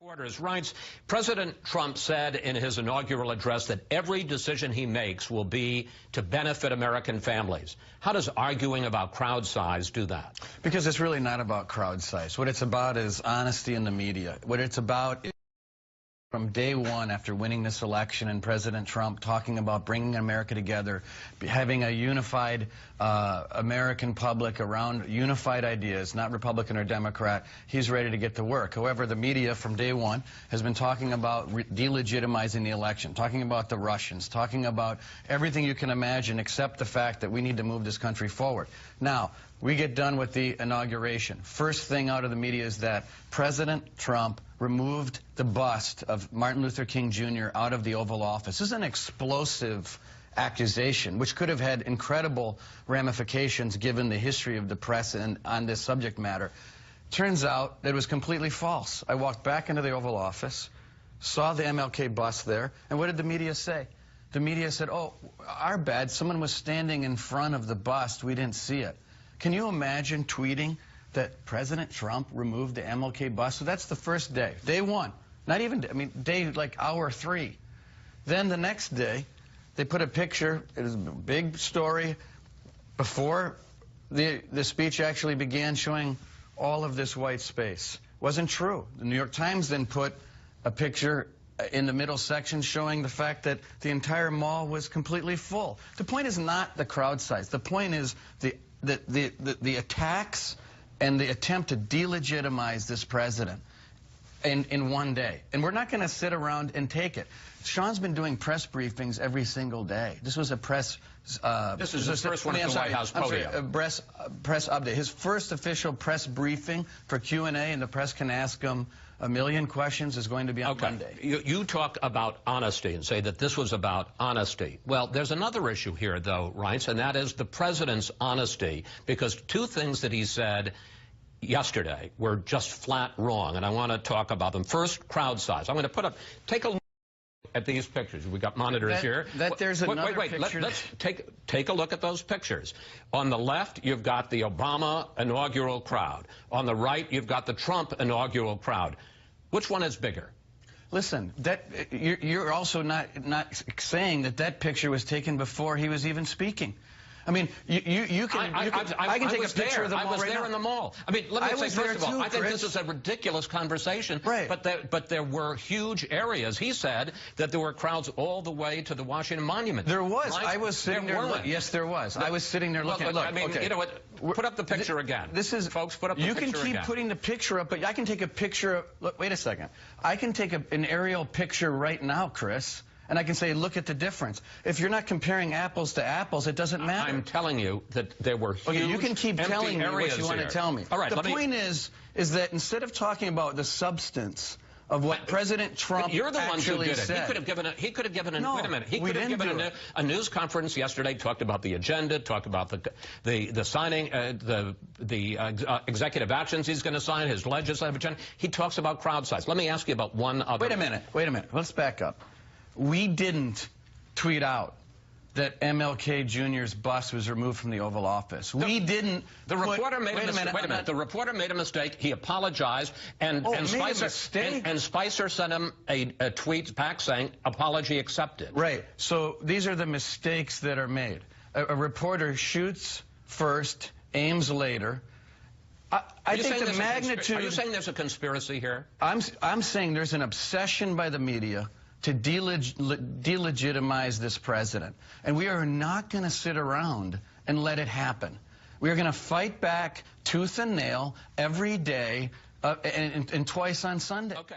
Reince, President Trump said in his inaugural address that every decision he makes will be to benefit American families. How does arguing about crowd size do that? Because it's really not about crowd size. What it's about is honesty in the media. What it's about is from day one after winning this election and President Trump talking about bringing America together, having a unified American public around unified ideas, not Republican or Democrat, he's ready to get to work. However, the media from day one has been talking about delegitimizing the election, talking about the Russians, talking about everything you can imagine except the fact that we need to move this country forward. Now, we get done with the inauguration. First thing out of the media is that President Trump removed the bust of Martin Luther King Jr. out of the Oval Office. This is an explosive accusation, which could have had incredible ramifications given the history of the press and on this subject matter. Turns out that it was completely false. I walked back into the Oval Office, saw the MLK bust there, and what did the media say? The media said, oh, our bad, someone was standing in front of the bust, we didn't see it. Can you imagine tweeting that President Trump removed the MLK bust? So that's the first day. Day one. Not even, I mean, day like hour 3. Then the next day, they put a picture, it was a big story, before the speech actually began, showing all of this white space. Wasn't true. The New York Times then put a picture in the middle section showing the fact that the entire mall was completely full. The point is not the crowd size. The point is the attacks and the attempt to delegitimize this president in one day. And we're not going to sit around and take it. Sean's been doing press briefings every single day. This was a press... this is his first one at the White House podium. Press update. His first official press briefing for Q&A, and the press can ask him a million questions, is going to be on Monday. You talk about honesty and say that this was about honesty. Well, there's another issue here, though, Reince, and that is the president's honesty, because two things that he said yesterday were just flat wrong, and I want to talk about them. First, crowd size. I'm going to take a look at these pictures. We got monitors here. There's another picture. Let's take a look at those pictures. On the left, you've got the Obama inaugural crowd. On the right, you've got the Trump inaugural crowd. Which one is bigger? Listen, you're also not saying that picture was taken before he was even speaking. I mean, I can take a picture of the mall. I was there in the mall. I mean, let me say, first of all, I think this is a ridiculous conversation. Right. But there were huge areas. He said that there were crowds all the way to the Washington Monument. There was. I was sitting there. Yes, there was. I was sitting there looking. Look, I mean, okay. You know what? Put up the picture again. This is, folks, put up the picture again. You can keep putting the picture up, but I can take a picture. Look, wait a second. I can take an aerial picture right now, Chris. And I can say, look at the difference. If you're not comparing apples to apples, it doesn't matter. I'm telling you that there were huge you can keep telling me what you want to tell me. All right, the point is that instead of talking about the substance of what President Trump you're the one who did it. said. He could have given a no, wait a minute. He could have given a news conference yesterday, talked about the agenda, talked about the signing, the executive actions he's going to sign, his legislative agenda. He talks about crowd size. Let me ask you about one other. Wait a minute. Let's back up. We didn't tweet out that MLK Jr.'s bust was removed from the Oval Office. We didn't. The reporter made a mistake. Wait a minute. The reporter made a mistake. He apologized, and Spicer sent him a tweet back saying, "Apology accepted." Right. So these are the mistakes that are made. A reporter shoots first, aims later. I think the magnitude. Are you saying there's a conspiracy here? I'm saying there's an obsession by the media to delegitimize this president. And we are not going to sit around and let it happen. We are going to fight back tooth and nail every day and twice on Sunday. Okay.